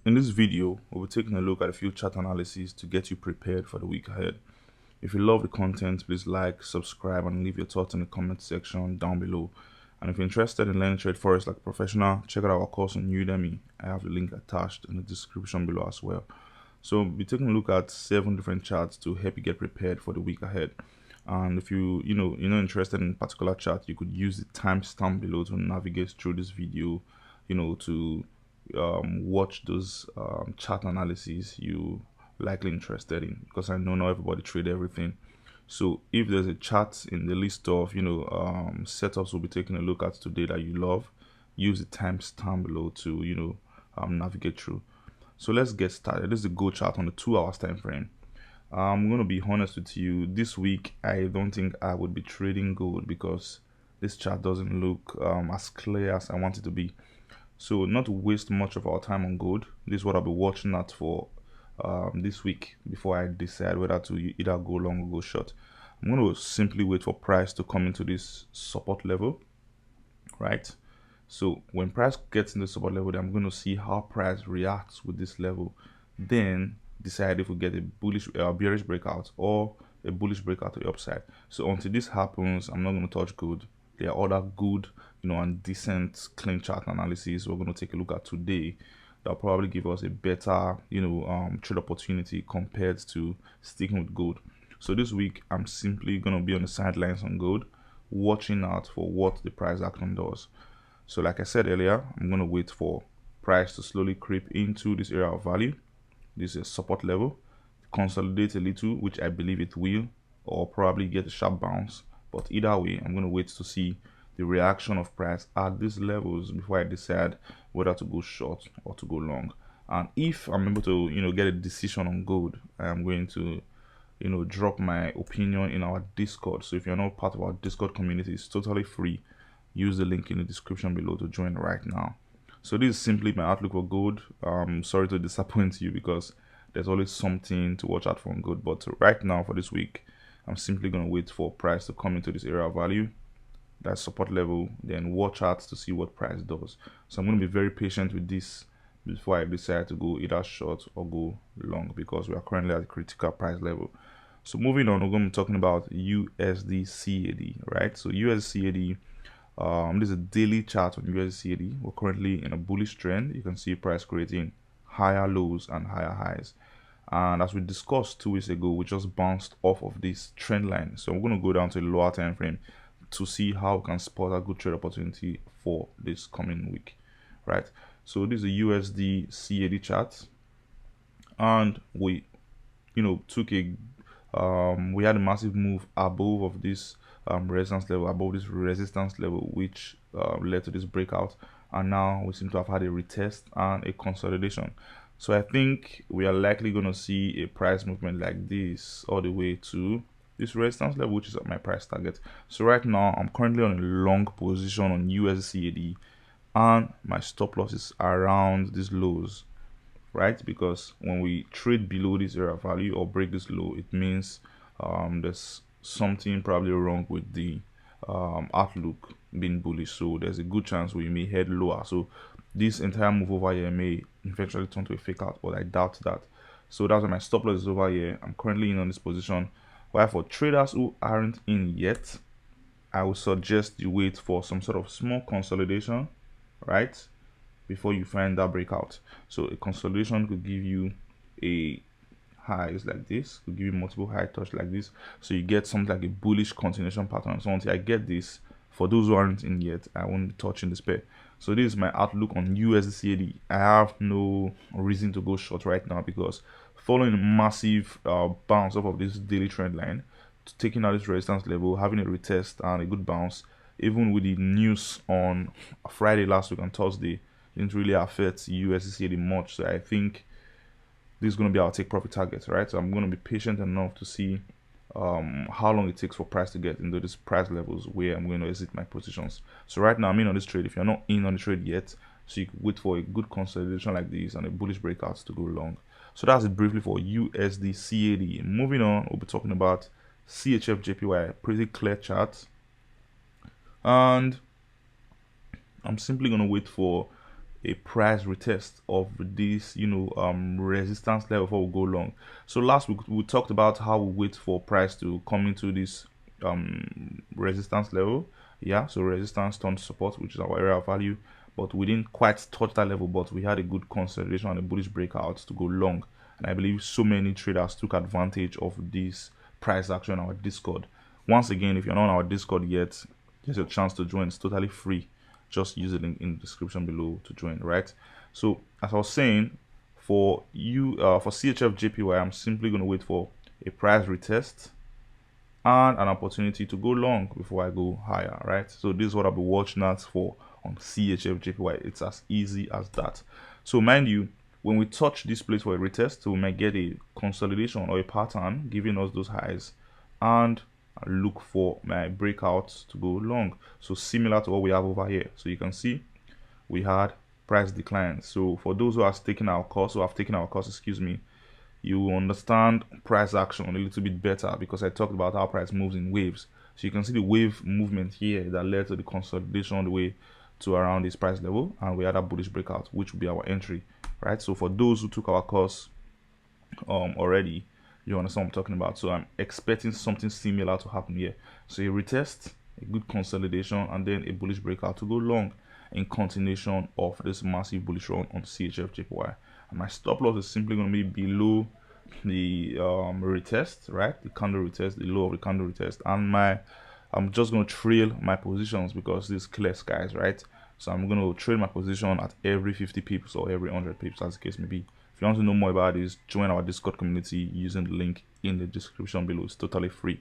In this video, we'll be taking a look at a few chart analyses to get you prepared for the week ahead. If you love the content, please like, subscribe, and leave your thoughts in the comment section down below. And if you're interested in learning trade forex like a professional, check out our course on Udemy. I have the link attached in the description below as well. So we'll be taking a look at 7 different charts to help you get prepared for the week ahead. And if you're not interested in a particular chart, you could use the timestamp below to navigate through this video, to watch those chart analyses you likely interested in, because I know not everybody trade everything. So if there's a chart in the list of setups we'll be taking a look at today that you love, use the timestamp below to navigate through. So let's get started. This is the gold chart on the 2 hours time frame. I'm going to be honest with you, this week I don't think I would be trading gold because this chart doesn't look as clear as I want it to be. So not to waste much of our time on gold, this is what I'll be watching at for this week before I decide whether to either go long or go short. I'm going to simply wait for price to come into this support level, right? So when price gets in the support level, I'm going to see how price reacts with this level, then decide if we get a bullish bearish breakout or a bullish breakout to the upside. So until this happens, I'm not going to touch gold. There are other good and decent clean chart analysis we're going to take a look at today that'll probably give us a better trade opportunity compared to sticking with gold. So this week I'm simply going to be on the sidelines on gold, watching out for what the price action does. So like I said earlier, I'm going to wait for price to slowly creep into this area of value. This is support level, consolidate a little, which I believe it will, or probably get a sharp bounce. But either way, I'm going to wait to see the reaction of price at these levels before I decide whether to go short or to go long. And if I'm able to get a decision on gold, I'm going to drop my opinion in our Discord. So if you're not part of our Discord community, it's totally free. Use the link in the description below to join right now. So this is simply my outlook for gold. Sorry to disappoint you because there's always something to watch out for on gold, but right now for this week I'm simply going to wait for price to come into this area of value, that support level, then watch out to see what price does. So I'm going to be very patient with this before I decide to go either short or go long, because we are currently at a critical price level. So moving on, we're going to be talking about USD-CAD, right? So USD-CAD, this is a daily chart on USD-CAD. We're currently in a bullish trend. You can see price creating higher lows and higher highs. And as we discussed 2 weeks ago, we just bounced off of this trend line. So I'm going to go down to the lower time frame to see how we can spot a good trade opportunity for this coming week, right? So this is a USD-CAD chart, and we took a we had a massive move above of this resistance level, which led to this breakout, and now we seem to have had a retest and a consolidation. So I think we are likely going to see a price movement like this all the way to this resistance level, which is at my price target. So right now I'm currently on a long position on USD-CAD, and my stop loss is around these lows, right? Because when we trade below this area of value or break this low, it means there's something probably wrong with the outlook being bullish. So there's a good chance we may head lower. So this entire move over here may eventually turn to a fake out, but I doubt that. So that's why my stop loss is over here. I'm currently in on this position. While for traders who aren't in yet, I would suggest you wait for some sort of small consolidation, right, before you find that breakout. So a consolidation could give you a highs like this, could give you multiple high touch like this, so you get something like a bullish continuation pattern. So until I get this, for those who aren't in yet, I won't be touching this pair. So this is my outlook on USD-CAD. I have no reason to go short right now, because following a massive bounce off of this daily trend line, taking out this resistance level, having a retest and a good bounce, even with the news on Friday last week, on Thursday, didn't really affect USD-CAD much. So I think this is going to be our take profit target, right? So I'm going to be patient enough to see how long it takes for price to get into these price levels where I'm going to exit my positions. So right now I'm in on this trade. If you're not in on the trade yet, so you can wait for a good consolidation like this and a bullish breakout to go long. So that's it briefly for USD-CAD. Moving on, we'll be talking about CHF-JPY, pretty clear chart, and I'm simply going to wait for a price retest of this resistance level before we go long. So last week we talked about how we wait for price to come into this resistance level. Yeah, so resistance turned support, which is our area of value, but we didn't quite touch that level, but we had a good consolidation and a bullish breakout to go long. And I believe so many traders took advantage of this price action on our Discord. Once again, if you're not on our Discord yet, there's a chance to join. It's totally free. Just use the link in the description below to join, right? So as I was saying, for CHF-JPY, I'm simply going to wait for a price retest and an opportunity to go long before I go higher, right? So this is what I'll be watching out for on CHF-JPY. It's as easy as that. So mind you, when we touch this place for a retest, we might get a consolidation or a pattern giving us those highs, and look for my breakouts to go long. So similar to what we have over here. So you can see we had price declines. So for those who have taken our course, excuse me, you will understand price action a little bit better, because I talked about how price moves in waves. So you can see the wave movement here that led to the consolidation on the way to around this price level, and we had a bullish breakout, which will be our entry, right? So for those who took our course already, you understand what I'm talking about. So I'm expecting something similar to happen here. So a retest, a good consolidation, and then a bullish breakout to go long in continuation of this massive bullish run on CHF-JPY. And my stop loss is simply going to be below the retest, right? The candle retest, the low of the candle retest, and I'm just going to trail my positions because this is clear skies, right? So I'm going to trail my position at every 50 pips or every 100 pips, as the case may be. If you want to know more about this, join our Discord community using the link in the description below. It's totally free.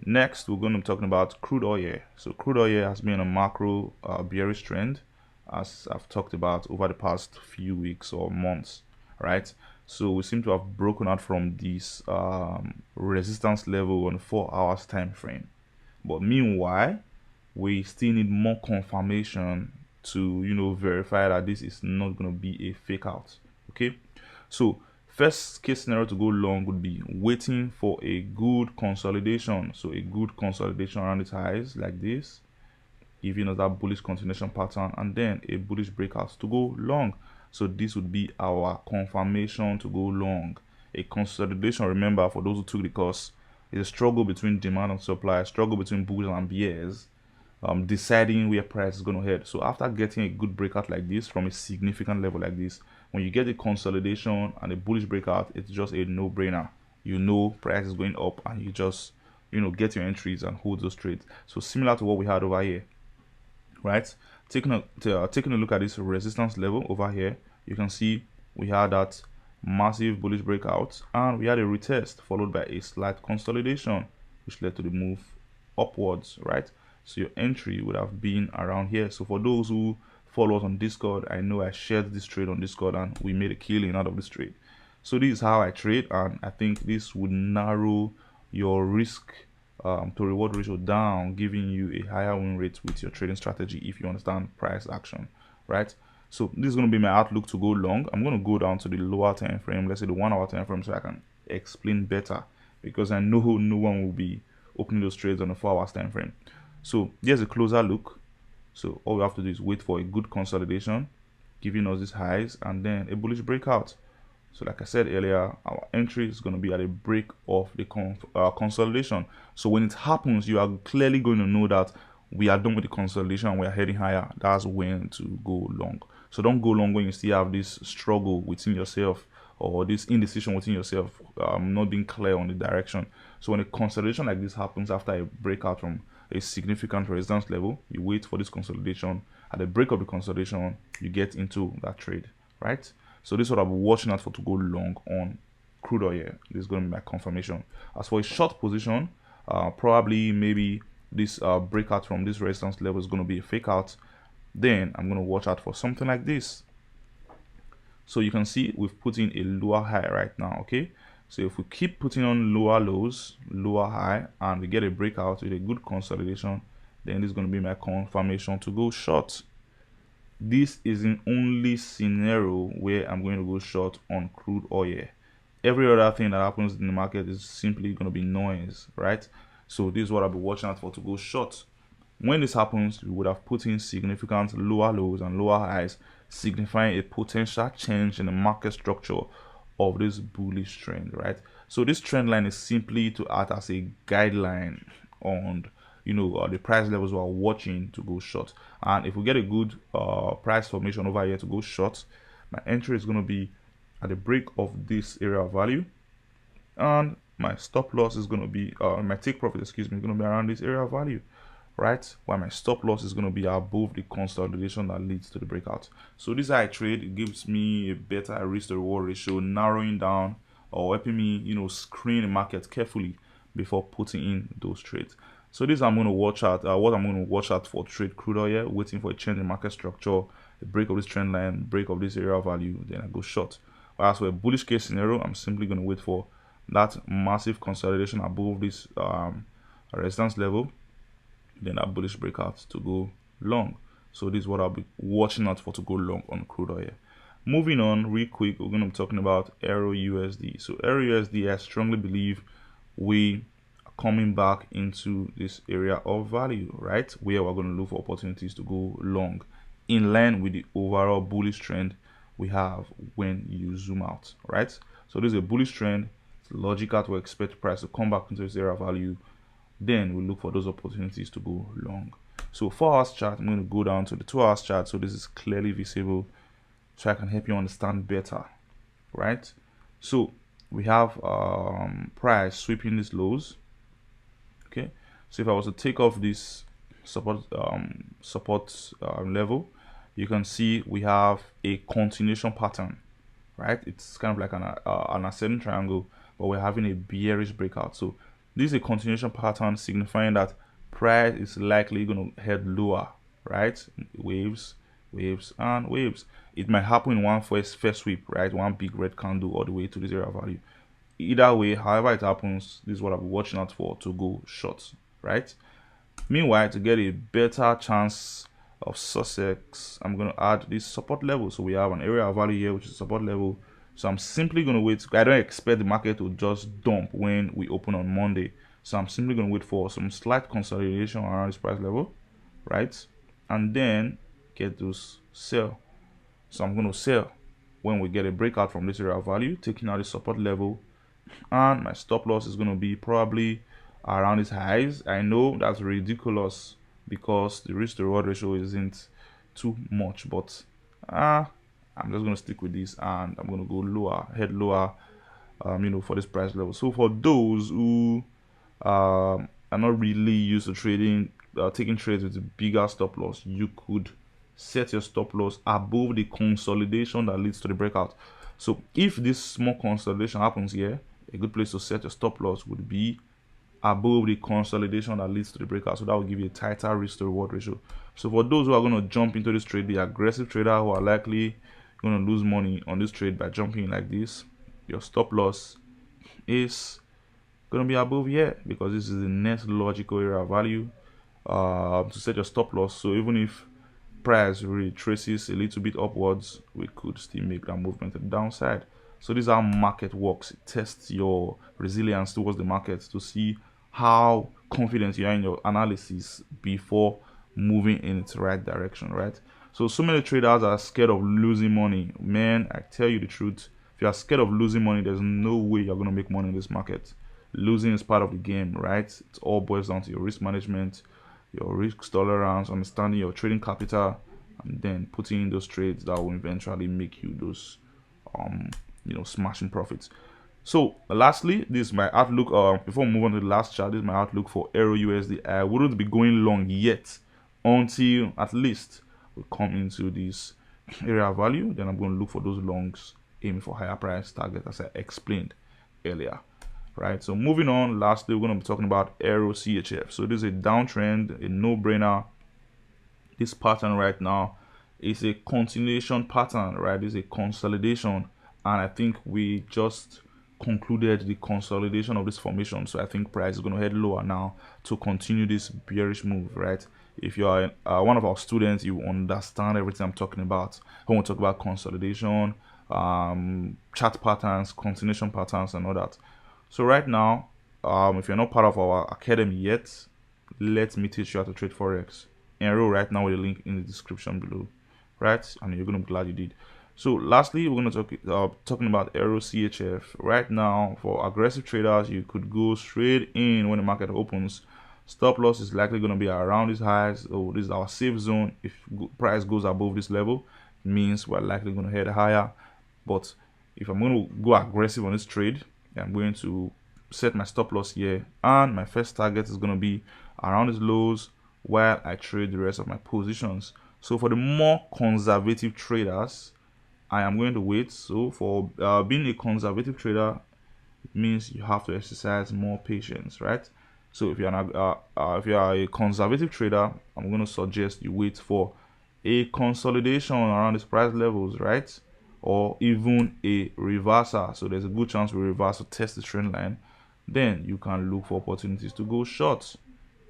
Next, we're going to be talking about crude oil. So crude oil has been a macro bearish trend, as I've talked about over the past few weeks or months, right? So we seem to have broken out from this resistance level on 4 hours time frame, but meanwhile we still need more confirmation to verify that this is not going to be a fake out. Okay, so first case scenario to go long would be waiting for a good consolidation. So a good consolidation around its highs like this, giving us that bullish continuation pattern, and then a bullish breakout to go long. So this would be our confirmation to go long. A consolidation, remember, for those who took the course, is a struggle between demand and supply, struggle between bulls and bears, deciding where price is going to head. So after getting a good breakout like this from a significant level like this, when you get a consolidation and a bullish breakout, it's just a no-brainer. You know price is going up, and you just get your entries and hold those trades. So similar to what we had over here, right? Taking a look at this resistance level over here, you can see we had that massive bullish breakout, and we had a retest followed by a slight consolidation, which led to the move upwards, right? So your entry would have been around here. So for those who follow us on Discord, I know I shared this trade on Discord and we made a killing out of this trade. So this is how I trade, and I think this would narrow your risk to reward ratio down, giving you a higher win rate with your trading strategy if you understand price action, right? So this is going to be my outlook to go long. I'm going to go down to the lower time frame, let's say the 1 hour time frame, so I can explain better, because I know no one will be opening those trades on a 4 hours time frame. So here's a closer look. So all we have to do is wait for a good consolidation, giving us these highs, and then a bullish breakout. So like I said earlier, our entry is going to be at a break of the consolidation. So when it happens, you are clearly going to know that we are done with the consolidation and we are heading higher. That's when to go long. So don't go long when you still have this struggle within yourself, or this indecision within yourself, not being clear on the direction. So when a consolidation like this happens after a breakout from a significant resistance level, you wait for this consolidation. At the break of the consolidation, you get into that trade, right? So this is what I'll be watching out for to go long on crude oil. This is going to be my confirmation. As for a short position, probably maybe this breakout from this resistance level is going to be a fake out. Then I'm going to watch out for something like this. So you can see we've put in a lower high right now, okay? So if we keep putting on lower lows, lower high, and we get a breakout with a good consolidation, then this is going to be my confirmation to go short. This is the only scenario where I'm going to go short on crude oil. Every other thing that happens in the market is simply going to be noise, right? So this is what I'll be watching out for to go short. When this happens, we would have put in significant lower lows and lower highs signifying a potential change in the market structure of this bullish trend, right? So this trend line is simply to act as a guideline on the price levels we are watching to go short. And if we get a good price formation over here to go short, my entry is going to be at the break of this area of value, and my stop loss is going to be my take profit, excuse me, is going to be around this area of value, right? While my stop loss is going to be above the consolidation that leads to the breakout. So this I trade, it gives me a better risk to reward ratio, narrowing down or helping me screen the market carefully before putting in those trades. So this I'm going to watch out, what I'm going to watch out for trade crude oil, waiting for a change in market structure, the break of this trend line, break of this area of value, then I go short. Whereas for a bullish case scenario, I'm simply going to wait for that massive consolidation above this resistance level, then that bullish breakout to go long. So this is what I'll be watching out for to go long on crude oil. Moving on real quick, we're going to be talking about EUR-USD. So EUR-USD, I strongly believe we coming back into this area of value, right, where we're going to look for opportunities to go long in line with the overall bullish trend we have when you zoom out, right? So this is a bullish trend. It's logical to expect price to come back into this area of value, then we look for those opportunities to go long. So 4 hours chart, I'm going to go down to the 2 hours chart so this is clearly visible so I can help you understand better, right? So we have price sweeping these lows. Okay, so if I was to take off this support level, you can see we have a continuation pattern, right? It's kind of like an ascending triangle, but we're having a bearish breakout. So this is a continuation pattern signifying that price is likely going to head lower, right? Waves, waves, and waves. It might happen in one first sweep, right? One big red candle all the way to this area of value. Either way, however it happens, this is what I'll be watching out for to go short, right? Meanwhile, to get a better chance of success, I'm going to add this support level. So we have an area of value here, which is support level. So I'm simply going to wait. I don't expect the market to just dump when we open on Monday. So I'm simply going to wait for some slight consolidation around this price level, right? And then get those sell. So I'm going to sell when we get a breakout from this area of value, taking out the support level. And my stop loss is going to be probably around its highs. I know that's ridiculous because the risk to reward ratio isn't too much, but I'm just going to stick with this and I'm going to go lower, head lower, for this price level. So for those who are not really used to trading, taking trades with a bigger stop loss, you could set your stop loss above the consolidation that leads to the breakout. So if this small consolidation happens here, a good place to set your stop loss would be above the consolidation that leads to the breakout. So that will give you a tighter risk to reward ratio. So for those who are going to jump into this trade, the aggressive trader who are likely going to lose money on this trade by jumping like this, your stop loss is going to be above here because this is the next logical area of value to set your stop loss. So even if price retraces a little bit upwards, we could still make that movement to the downside. So this is how market works. It tests your resilience towards the market to see how confident you are in your analysis before moving in its right direction, right? So many traders are scared of losing money. Man, I tell you the truth, if you are scared of losing money, there's no way you're going to make money in this market. Losing is part of the game, right? It all boils down to your risk management, your risk tolerance, understanding your trading capital, and then putting in those trades that will eventually make you those smashing profits. So lastly, this is my outlook. Before we move on to the last chart, this is my outlook for EUR-USD. I wouldn't be going long yet until at least we come into this area of value. Then I'm going to look for those longs, aiming for higher price target as I explained earlier, right? So moving on, lastly, we're going to be talking about EUR-CHF. So this is a downtrend, a no-brainer. This pattern right now is a continuation pattern, right? This is a consolidation, and I think we just concluded the consolidation of this formation. So I think price is going to head lower now to continue this bearish move, right? If you are one of our students, you understand everything I'm talking about when we talk about consolidation, chart patterns, continuation patterns, and all that. So right now, if you're not part of our academy yet, let me teach you how to trade Forex. Enroll right now with the link in the description below. right? And you're gonna be glad you did. So lastly, we're gonna talking about EUR-CHF. Right now, for aggressive traders, you could go straight in when the market opens. Stop loss is likely going to be around these highs. So this is our safe zone. If price goes above this level, it means we're likely going to head higher. But if I'm going to go aggressive on this trade, I'm going to set my stop loss here, and my first target is going to be around these lows while I trade the rest of my positions. So for the more conservative traders, I am going to wait. So for being a conservative trader, it means you have to exercise more patience, right? So if you are a conservative trader, I'm going to suggest you wait for a consolidation around these price levels, right? Or even a reversal. So there's a good chance we reverse to test the trend line. Then you can look for opportunities to go short,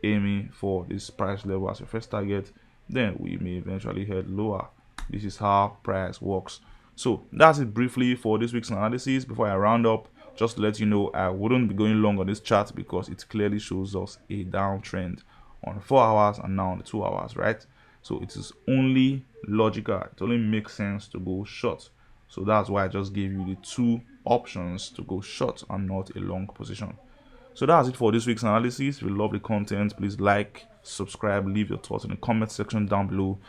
aiming for this price level as your first target. Then we may eventually head lower. This is how price works. So that's it briefly for this week's analysis. Before I round up, just to let you know, I wouldn't be going long on this chart because it clearly shows us a downtrend on the 4 hours and now on the 2 hours, right? So it is only logical, it only makes sense to go short. So that's why I just gave you the 2 options to go short and not a long position. So that's it for this week's analysis. If you love the content, please like, subscribe, leave your thoughts in the comment section down below.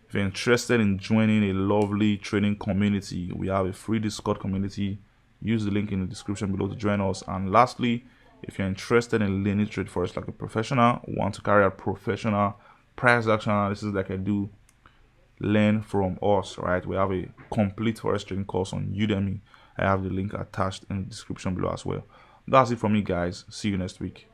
If you're interested in joining a lovely trading community, we have a free Discord community. Use the link in the description below to join us. And lastly, if you're interested in learning trade forex like a professional, want to carry out professional price action analysis like I do, learn from us, right? We have a complete forex trading course on Udemy. I have the link attached in the description below as well. That's it from me, guys. See you next week.